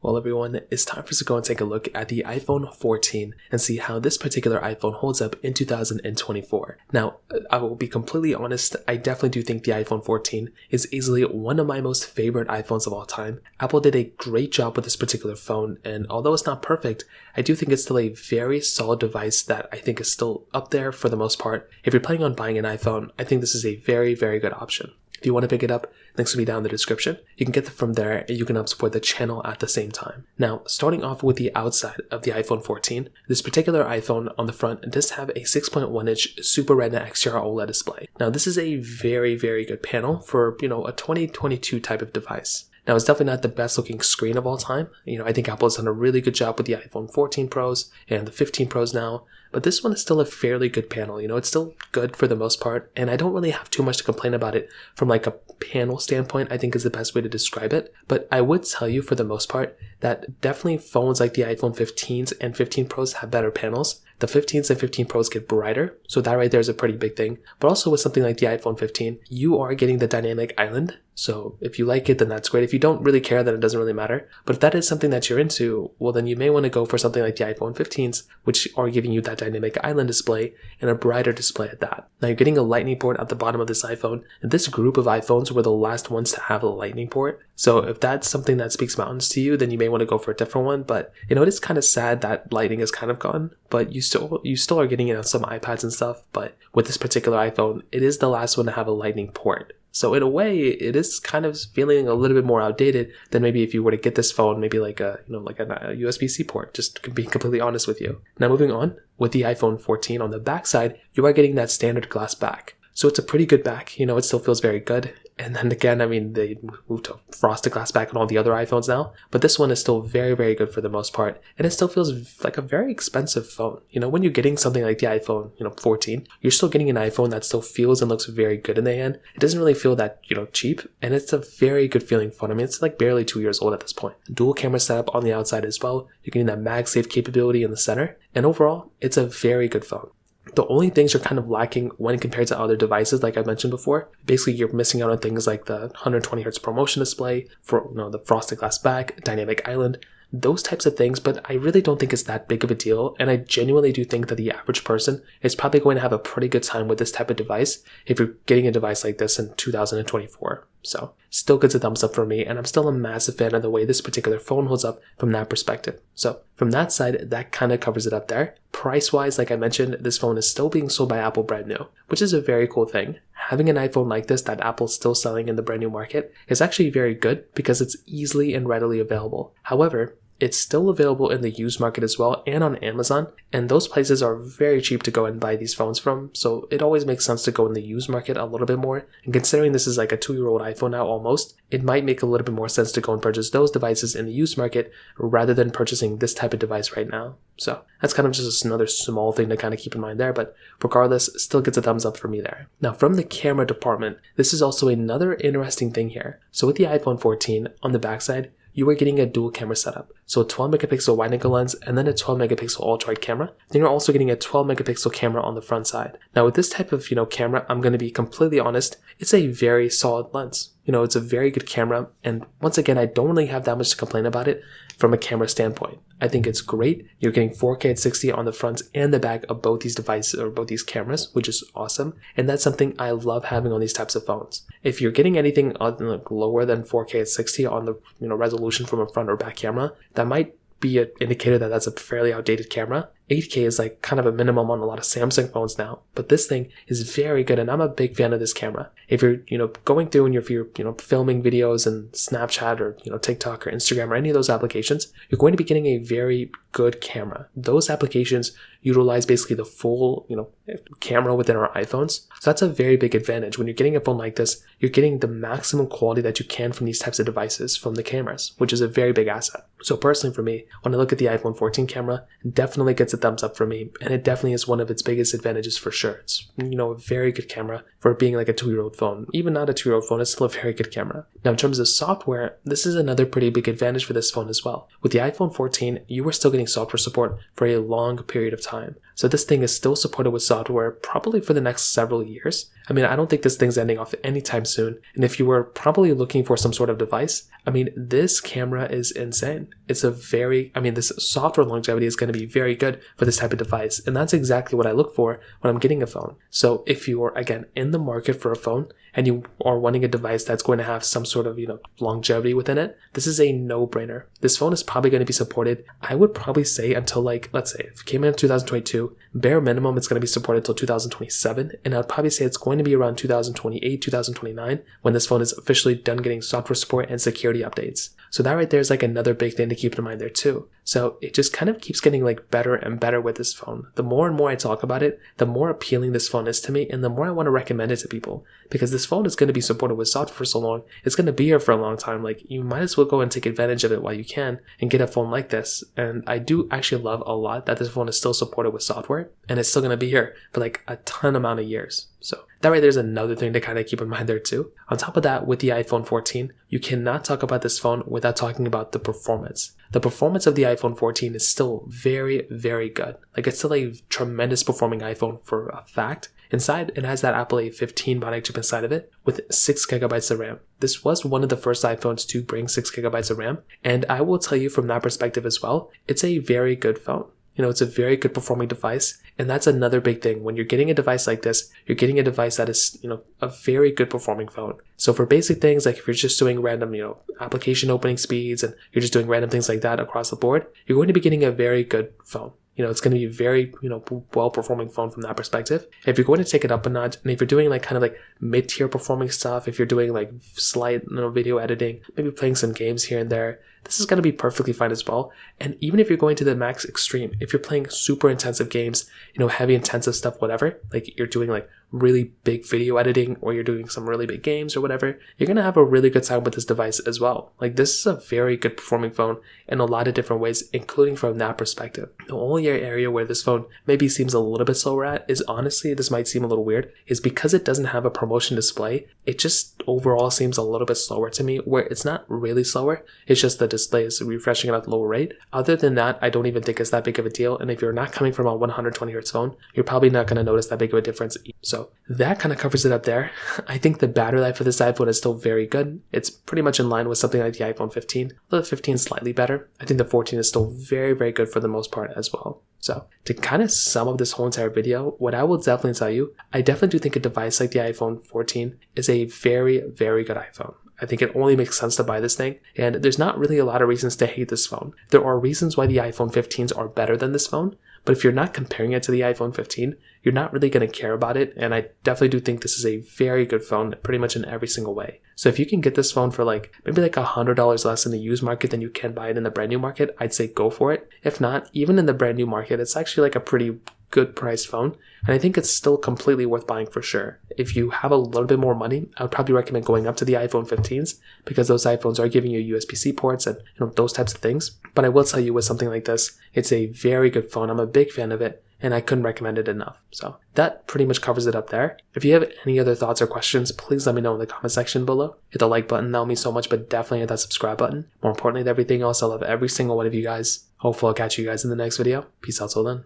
Well, everyone, it's time for us to go and take a look at the iPhone 14 and see how this particular iPhone holds up in 2024. Now, I will be completely honest, I definitely do think the iPhone 14 is easily one of my most favorite iPhones of all time. Apple did a great job with this particular phone, and although it's not perfect, I do think it's still a very solid device that I think is still up there for the most part. If you're planning on buying an iPhone, I think this is a very, very good option. If you want to pick it up, links will be down in the description. You can get it from there and you can help support the channel at the same time. Now, starting off with the outside of the iPhone 14, this particular iPhone on the front does have a 6.1-inch Super Retina XDR OLED display. Now, this is a very, very good panel for, a 2022 type of device. Now, it's definitely not the best looking screen of all time. I think Apple's done a really good job with the iPhone 14 Pros and the 15 Pros now, but this one is still a fairly good panel. It's still good for the most part, and I don't really have too much to complain about it from like a panel standpoint, I think is the best way to describe it. But I would tell you for the most part that definitely phones like the iPhone 15s and 15 Pros have better panels. The 15s and 15 Pros get brighter, so that right there is a pretty big thing. But also with something like the iPhone 15, you are getting the dynamic island. So if you like it, then that's great. If you don't really care, then it doesn't really matter. But if that is something that you're into, well, then you may want to go for something like the iPhone 15s, which are giving you that dynamic island display and a brighter display at that. Now you're getting a lightning port at the bottom of this iPhone, and this group of iPhones were the last ones to have a lightning port. So if that's something that speaks mountains to you, then you may want to go for a different one. But it is kind of sad that lightning is kind of gone, but you still are getting it on some iPads and stuff. But with this particular iPhone, it is the last one to have a lightning port. So in a way, it is kind of feeling a little bit more outdated than maybe if you were to get this phone, maybe like a USB-C port, just being completely honest with you. Now moving on, with the iPhone 14 on the back side, you are getting that standard glass back. So it's a pretty good back, it still feels very good. And then again, they moved to frosted glass back on all the other iPhones now, but this one is still very, very good for the most part. And it still feels like a very expensive phone. When you're getting something like the iPhone, 14, you're still getting an iPhone that still feels and looks very good in the hand. It doesn't really feel that, cheap, and it's a very good feeling phone. It's like barely 2 years old at this point. Dual camera setup on the outside as well. You're getting that MagSafe capability in the center. And overall, it's a very good phone. The only things you're kind of lacking when compared to other devices, like I mentioned before, basically you're missing out on things like the 120Hz ProMotion display, for the frosted glass back, dynamic island, those types of things, but I really don't think it's that big of a deal, and I genuinely do think that the average person is probably going to have a pretty good time with this type of device if you're getting a device like this in 2024. So, still gets a thumbs up for me, and I'm still a massive fan of the way this particular phone holds up from that perspective. So, from that side, that kind of covers it up there. Price-wise, like I mentioned, this phone is still being sold by Apple brand new, which is a very cool thing. Having an iPhone like this that Apple's still selling in the brand new market is actually very good because it's easily and readily available. However, it's still available in the used market as well and on Amazon, and those places are very cheap to go and buy these phones from, so it always makes sense to go in the used market a little bit more. And considering this is like a 2-year-old iPhone now almost, it might make a little bit more sense to go and purchase those devices in the used market rather than purchasing this type of device right now. So that's kind of just another small thing to kind of keep in mind there, but regardless, still gets a thumbs up for me there. Now from the camera department, this is also another interesting thing here. So with the iPhone 14 on the backside, you are getting a dual camera setup. So a 12 megapixel wide angle lens and then a 12 megapixel ultra wide camera. Then you're also getting a 12 megapixel camera on the front side. Now with this type of, camera, I'm going to be completely honest, it's a very solid lens. It's a very good camera, and once again, I don't really have that much to complain about it from a camera standpoint. I think it's great. You're getting 4K at 60 on the front and the back of both these devices or both these cameras, which is awesome. And that's something I love having on these types of phones. If you're getting anything lower than 4K at 60 on the resolution from a front or back camera, that might be an indicator that that's a fairly outdated camera. 8K is like kind of a minimum on a lot of Samsung phones now, but this thing is very good, and I'm a big fan of this camera. If you're going through and if you're filming videos in Snapchat or TikTok or Instagram or any of those applications, you're going to be getting a very good camera. Those applications utilize basically the full camera within our iPhones, so that's a very big advantage. When you're getting a phone like this, you're getting the maximum quality that you can from these types of devices from the cameras, which is a very big asset. So personally for me, when I look at the iPhone 14 camera, it definitely gets a thumbs up for me, and it definitely is one of its biggest advantages for sure. It's a very good camera for being like a 2-year-old phone. Even not a 2-year-old phone, it's still a very good camera. Now in terms of software, this is another pretty big advantage for this phone as well. With the iPhone 14, you are still getting software support for a long period of time. So this thing is still supported with software probably for the next several years. I mean, I don't think this thing's ending off anytime soon. And if you were probably looking for some sort of device, I mean, this camera is insane. It's this software longevity is going to be very good for this type of device. And that's exactly what I look for when I'm getting a phone. So if you're, again, in the market for a phone and you are wanting a device that's going to have some sort of, longevity within it, this is a no-brainer. This phone is probably going to be supported, I would probably say, until let's say, if it came in 2022, bare minimum, it's going to be supported until 2027. And I'd probably say it's going to be around 2028, 2029, when this phone is officially done getting software support and security updates. So that right there is another big thing to keep in mind there too. So it just kind of keeps getting better and better with this phone. The more and more I talk about it, the more appealing this phone is to me, and the more I want to recommend it to people, because this phone is going to be supported with software for so long. It's going to be here for a long time. You might as well go and take advantage of it while you can and get a phone like this. And I do actually love a lot that this phone is still supported with software, and it's still going to be here for a ton amount of years. So that right there's another thing to kind of keep in mind there too. On top of that, with the iPhone 14, you cannot talk about this phone without talking about the performance. The performance of the iPhone 14 is still very, very good. It's still a tremendous performing iPhone for a fact. Inside, it has that Apple A15 bionic chip inside of it with 6 gigabytes of RAM. This was one of the first iPhones to bring 6 gigabytes of RAM. And I will tell you from that perspective as well, it's a very good phone. It's a very good performing device. And that's another big thing. When you're getting a device like this, you're getting a device that is, a very good performing phone. So for basic things, if you're just doing random, application opening speeds and you're just doing random things like that across the board, you're going to be getting a very good phone. It's going to be a very, well-performing phone from that perspective. If you're going to take it up a notch, and if you're doing mid-tier performing stuff, if you're doing slight, video editing, maybe playing some games here and there, this is going to be perfectly fine as well. And even if you're going to the max extreme, if you're playing super intensive games, heavy intensive stuff, whatever, you're doing really big video editing, or you're doing some really big games or whatever, you're going to have a really good time with this device as well. This is a very good performing phone in a lot of different ways, including from that perspective. The only area where this phone maybe seems a little bit slower at is, honestly, this might seem a little weird, is because it doesn't have a promotion display. It just overall seems a little bit slower to me, where it's not really slower. It's just the display is refreshing at a lower rate. Other than that, I don't even think it's that big of a deal. And if you're not coming from a 120 Hz phone, you're probably not going to notice that big of a difference. So that kind of covers it up there. I think the battery life of this iPhone is still very good. It's pretty much in line with something like the iPhone 15. The 15 is slightly better. I think the 14 is still very, very good for the most part as well. So to kind of sum up this whole entire video, what I will definitely tell you, I definitely do think a device like the iPhone 14 is a very, very good iPhone. I think it only makes sense to buy this thing, and there's not really a lot of reasons to hate this phone. There are reasons why the iPhone 15s are better than this phone, but if you're not comparing it to the iPhone 15, you're not really going to care about it, and I definitely do think this is a very good phone pretty much in every single way. So if you can get this phone for maybe $100 less in the used market than you can buy it in the brand new market, I'd say go for it. If not, even in the brand new market, it's actually a pretty good priced phone, and I think it's still completely worth buying for sure. If you have a little bit more money, I would probably recommend going up to the iPhone 15s, because those iPhones are giving you USB-C ports and those types of things. But I will tell you, with something like this, it's a very good phone. I'm a big fan of it, and I couldn't recommend it enough. So that pretty much covers it up there. If you have any other thoughts or questions, please let me know in the comment section below. Hit the like button, that'll mean so much, but definitely hit that subscribe button. More importantly than everything else, I love every single one of you guys. Hopefully I'll catch you guys in the next video. Peace out till then.